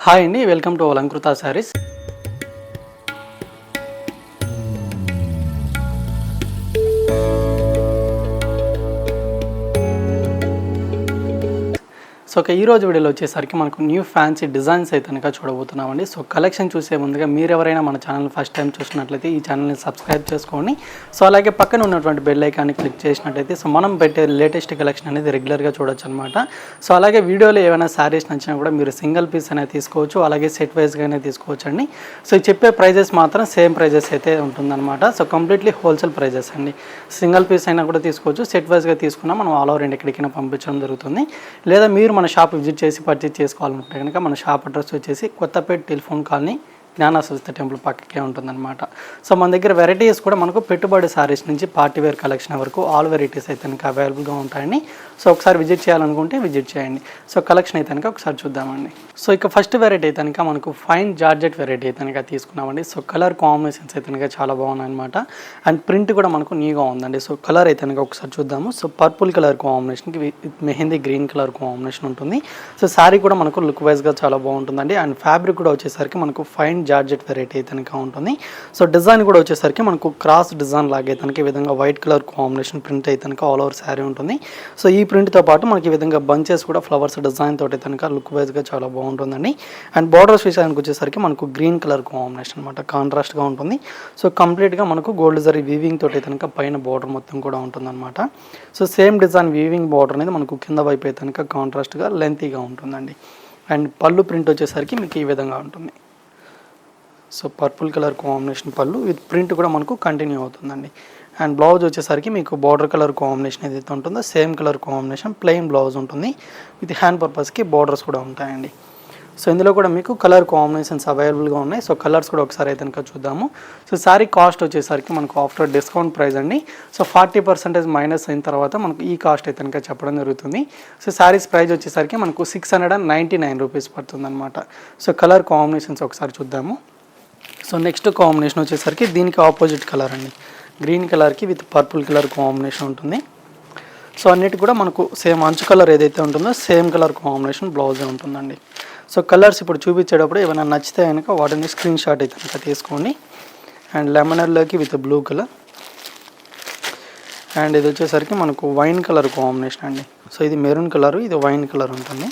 Hi అండి, welcome to Alankrita saris. So ఈరోజు వీడియోలో వచ్చేసరికి మనకు న్యూ ఫ్యాన్సీ డిజైన్స్ అయితే కనుక చూడబోతున్నామండి. సో కలెక్షన్ చూసే ముందుగా మీరు ఎవరైనా మన ఛానల్ ఫస్ట్ టైం చూసినట్లయితే ఈ ఛానల్ని సబ్స్క్రైబ్ చేసుకోండి. సో అలాగే పక్కన ఉన్నటువంటి బెల్ ఐకాన్ని క్లిక్ చేసినట్లయితే సో మనం పెట్టే లేటెస్ట్ కలెక్షన్ అనేది రెగ్యులర్గా చూడొచ్చు అనమాట. సో అలాగే వీడియోలో ఏమైనా శారీస్ నచ్చినా కూడా మీరు సింగిల్ పీస్ అనేది తీసుకోవచ్చు, అలాగే సెట్ వైజ్గానే తీసుకోవచ్చు అండి. సో చెప్పే ప్రైజెస్ మాత్రం సేమ్ ప్రైజెస్ అయితే ఉంటుందన్నమాట. సో కంప్లీట్లీ హోల్సేల్ ప్రైజెస్ అండి. సింగిల్ పీస్ అయినా కూడా తీసుకోవచ్చు, సెట్ వైజ్గా తీసుకున్నా మనం ఆల్ ఓవర్ ఇండియా ఎక్కడికైనా పంపించడం జరుగుతుంది. లేదా మీరు మన షాప్ విజిట్ చేసి పర్చేజ్ చేసుకోవాలనుకుంటే కనుక మన షాప్ అడ్రస్ వచ్చేసి కొత్తపేట టెలిఫోన్ కాలనీ జ్ఞాన సరస్వతి టెంపుల్ పక్కకే ఉంటుందన్నమాట. సో మన దగ్గర వెరైటీస్ కూడా మనకు పెట్టుబడి సారీస్ నుంచి పార్టీ వేర్ కలెక్షన్ వరకు ఆల్ వెరైటీస్ అయితే కనుక అవైలబుల్గా ఉంటాయండి. సో ఒకసారి విజిట్ చేయాలనుకుంటే విజిట్ చేయండి. సో కలెక్షన్ అయితే కనుక ఒకసారి చూద్దామండి. సో ఇక ఫస్ట్ వెరైటీ అయితే కనుక మనకు ఫైన్ జార్జెట్ వెరైటీ అయితే కనుక తీసుకున్నామండి. సో కలర్ కాంబినేషన్స్ అయితే కనుక చాలా బాగున్నాయి అనమాట. అండ్ ప్రింట్ కూడా మనకు న్యూగా ఉందండి. సో కలర్ అయితే కనుక ఒకసారి చూద్దాము. సో పర్పుల్ కలర్ కాంబినేషన్కి with mehndi green colour combination ఉంటుంది. సో శారీ కూడా మనకు లుక్ వైజ్గా చాలా బాగుంటుందండి. అండ్ ఫ్యాబ్రిక్ కూడా వచ్చేసరికి మనకు ఫైన్ జార్జెట్ వెరైటీ అయితే కనుక ఉంటుంది. సో డిజైన్ కూడా వచ్చేసరికి మనకు క్రాస్ డిజైన్ లాగే తనకి ఈ విధంగా వైట్ కలర్ కాంబినేషన్ ప్రింట్ అయితే కనుక ఆల్ ఓవర్ శారీ ఉంటుంది. సో ఈ ప్రింట్తో పాటు మనకి ఈ విధంగా బంచెస్ కూడా ఫ్లవర్స్ డిజైన్ తోటి కనుక లుక్ వైజ్గా చాలా బాగుంటుందండి. అండ్ బార్డర్స్ విషయానికి వచ్చేసరికి మనకు గ్రీన్ కలర్ కాంబినేషన్ అనమాట, కాంట్రాస్ట్గా ఉంటుంది. సో కంప్లీట్గా మనకు గోల్డ్ జరీ వీవింగ్ తోటి కనుక పైన బార్డర్ మొత్తం కూడా ఉంటుందన్నమాట. So same design weaving border అనేది మనకు కింద వైపు అయితే కనుక కాంట్రాస్ట్గా లెంతీగా ఉంటుందండి. అండ్ పళ్ళు ప్రింట్ వచ్చేసరికి మీకు ఈ విధంగా ఉంటుంది. సో పర్పుల్ కలర్ కాంబినేషన్ పళ్ళు విత్ ప్రింట్ కూడా మనకు కంటిన్యూ అవుతుందండి. అండ్ బ్లౌజ్ వచ్చేసరికి మీకు బార్డర్ కలర్ కాంబినేషన్ ఏదైతే ఉంటుందో same colour combination plain blouse ఉంటుంది. విత్ హ్యాండ్ పర్పస్కి బార్డర్స్ కూడా ఉంటాయండి. సో ఇందులో కూడా మీకు కలర్ కాంబినేషన్స్ అవైలబుల్గా ఉన్నాయి. సో కలర్స్ కూడా ఒకసారి అయితే కనుక చూద్దాము. సో శారీ కాస్ట్ వచ్చేసరికి మనకు ఆఫ్టర్ డిస్కౌంట్ ప్రైస్ అండి. సో 40% మైనస్ అయిన తర్వాత మనకు ఈ కాస్ట్ అయితే కనుక చెప్పడం జరుగుతుంది. సో శారీస్ ప్రైస్ వచ్చేసరికి మనకు 699 రూపీస్ పడుతుంది అనమాట. సో కలర్ కాంబినేషన్స్ ఒకసారి చూద్దాము. సో నెక్స్ట్ కాంబినేషన్ వచ్చేసరికి దీనికి ఆపోజిట్ కలర్ అండి, గ్రీన్ కలర్కి విత్ పర్పుల్ కలర్ కాంబినేషన్ ఉంటుంది. సో అన్నిటి కూడా మనకు సేమ్ అంచు కలర్ ఏదైతే ఉంటుందో సేమ్ కలర్ కాంబినేషన్ బ్లౌజే ఉంటుందండి. సో కలర్స్ ఇప్పుడు చూపించేటప్పుడు ఏమైనా నచ్చితే కనుక వాటిని స్క్రీన్ షాట్ అయితే కనుక తీసుకోండి. అండ్ లెమనర్లోకి విత్ బ్లూ కలర్. అండ్ ఇది వచ్చేసరికి మనకు వైన్ కలర్ కాంబినేషన్ అండి. సో ఇది మెరూన్ కలర్, ఇది వైన్ కలర్ ఉంటుంది.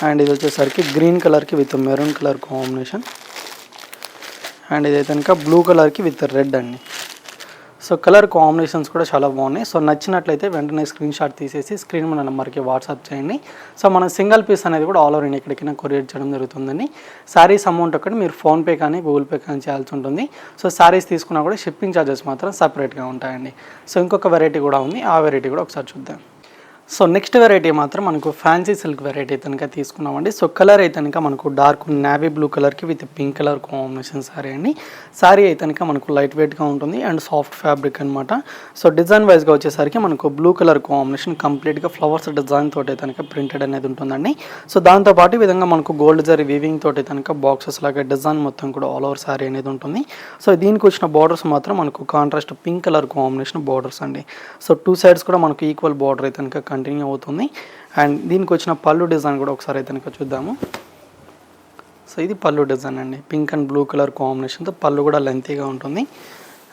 అండ్ ఇది వచ్చేసరికి గ్రీన్ కలర్కి with maroon colour combination. And ఇదైతే కనుక బ్లూ కలర్కి విత్ రెడ్ అండి. సో కలర్ కాంబినేషన్స్ కూడా చాలా బాగున్నాయి. సో నచ్చినట్లయితే వెంటనే స్క్రీన్ షాట్ తీసేసి స్క్రీన్ మన నెంబర్కి వాట్సాప్ చేయండి. సో మన సింగిల్ పీస్ అనేది కూడా ఆల్ ఓవర్ ఇండియా ఎక్కడికైనా కొరియర్ చేయడం జరుగుతుందండి. శారీస్ అమౌంట్ ఒకటి మీరు ఫోన్పే కానీ గూగుల్ పే కానీ చేయాల్సి ఉంటుంది. సో శారీస్ తీసుకున్నా కూడా షిప్పింగ్ ఛార్జెస్ మాత్రం సపరేట్గా ఉంటాయండి. సో ఇంకొక వెరైటీ కూడా ఉంది, ఆ వెరైటీ కూడా ఒకసారి చూద్దాం. సో నెక్స్ట్ వెరైటీ మాత్రం మనకు ఫ్యాన్సీ సిల్క్ వెరైటీ అయితే కనుక తీసుకున్నామండి. సో కలర్ అయితే కనుక మనకు డార్క్ నేవీ బ్లూ కలర్కి with pink colour combination sari అండి. శారీ అయితే కనుక మనకు లైట్ వెయిట్గా ఉంటుంది అండ్ సాఫ్ట్ ఫ్యాబ్రిక్ అనమాట. సో డిజైన్ వైజ్గా వచ్చేసరికి మనకు బ్లూ కలర్ కాంబినేషన్ కంప్లీట్గా ఫ్లవర్స్ డిజైన్ తోటి అయితే కనుక ప్రింటెడ్ అనేది ఉంటుందండి. సో దాంతోపాటు ఈ విధంగా మనకు గోల్డ్ జరీ వీవింగ్ తోటి కనుక బాక్సెస్ లాగా డిజైన్ మొత్తం కూడా ఆల్ ఓవర్ శారీ అనేది ఉంటుంది. సో దీనికి వచ్చిన బార్డర్స్ మాత్రం మనకు contrast pink colour combination borders అండి. సో టూ సైడ్స్ కూడా మనకు ఈక్వల్ బార్డర్ అయితే కనుక కంటిన్యూ అవుతుంది. అండ్ దీనికి వచ్చిన పళ్ళు డిజైన్ కూడా ఒకసారి అయితే కనుక చూద్దాము. సో ఇది పళ్ళు డిజైన్ అండి, పింక్ అండ్ బ్లూ కలర్ కాంబినేషన్తో పళ్ళు కూడా లెంతీగా ఉంటుంది.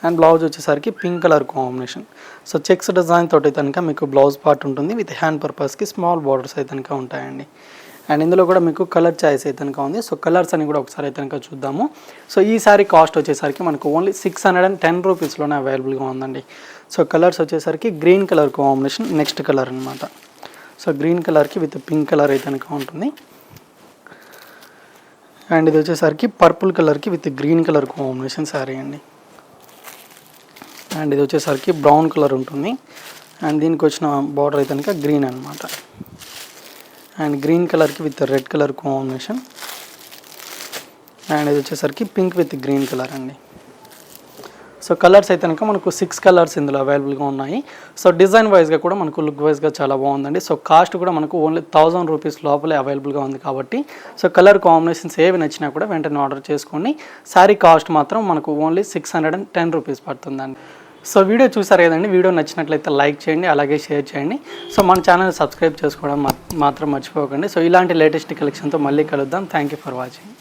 అండ్ బ్లౌజ్ వచ్చేసరికి pink colour combination. So checks design తోటి కనుక మీకు బ్లౌజ్ పార్ట్ ఉంటుంది. విత్ హ్యాండ్ పర్పస్కి స్మాల్ బార్డర్స్ అయితే కనుక ఉంటాయండి. అండ్ ఇందులో కూడా మీకు కలర్ చాయిస్ అయితే కనుక ఉంది. సో కలర్స్ అని కూడా ఒకసారి అయితే కనుక చూద్దాము. సో ఈ సారీ కాస్ట్ వచ్చేసరికి మనకు ఓన్లీ 610 రూపీస్లోనే అవైలబుల్గా ఉందండి. సో కలర్స్ వచ్చేసరికి green colour combination next colour అనమాట. సో గ్రీన్ కలర్కి విత్ పింక్ కలర్ అయితే కనుక ఉంటుంది. అండ్ ఇది వచ్చేసరికి పర్పుల్ కలర్కి with green colour combination sari అండి. అండ్ ఇది వచ్చేసరికి బ్రౌన్ కలర్ ఉంటుంది. అండ్ దీనికి వచ్చిన బార్డర్ అయితే కనుక గ్రీన్ అనమాట. అండ్ గ్రీన్ కలర్కి with red colour combination. And ఇది వచ్చేసరికి పింక్ విత్ గ్రీన్ కలర్ అండి. సో కలర్స్ అయితే కనుక మనకు 6 కలర్స్ ఇందులో అవైలబుల్గా ఉన్నాయి. సో డిజైన్ వైజ్గా కూడా మనకు లుక్ వైజ్గా చాలా బాగుందండి. సో కాస్ట్ కూడా మనకు ఓన్లీ 1000 రూపీస్ లోపలే అవైలబుల్గా ఉంది కాబట్టి సో కలర్ కాంబినేషన్స్ ఏవి నచ్చినా కూడా వెంటనే ఆర్డర్ చేసుకోండి. శారీ కాస్ట్ మాత్రం మనకు ఓన్లీ 610 రూపీస్ పడుతుందండి. సో వీడియో చూసారు కదండి, వీడియో నచ్చినట్లయితే లైక్ చేయండి, అలాగే షేర్ చేయండి. సో మన ఛానల్ సబ్స్క్రైబ్ చేసుకోవడం మాత్రం మర్చిపోకండి. సో ఇలాంటి లేటెస్ట్ కలెక్షన్తో మళ్ళీ కలుద్దాం. Thank you for watching.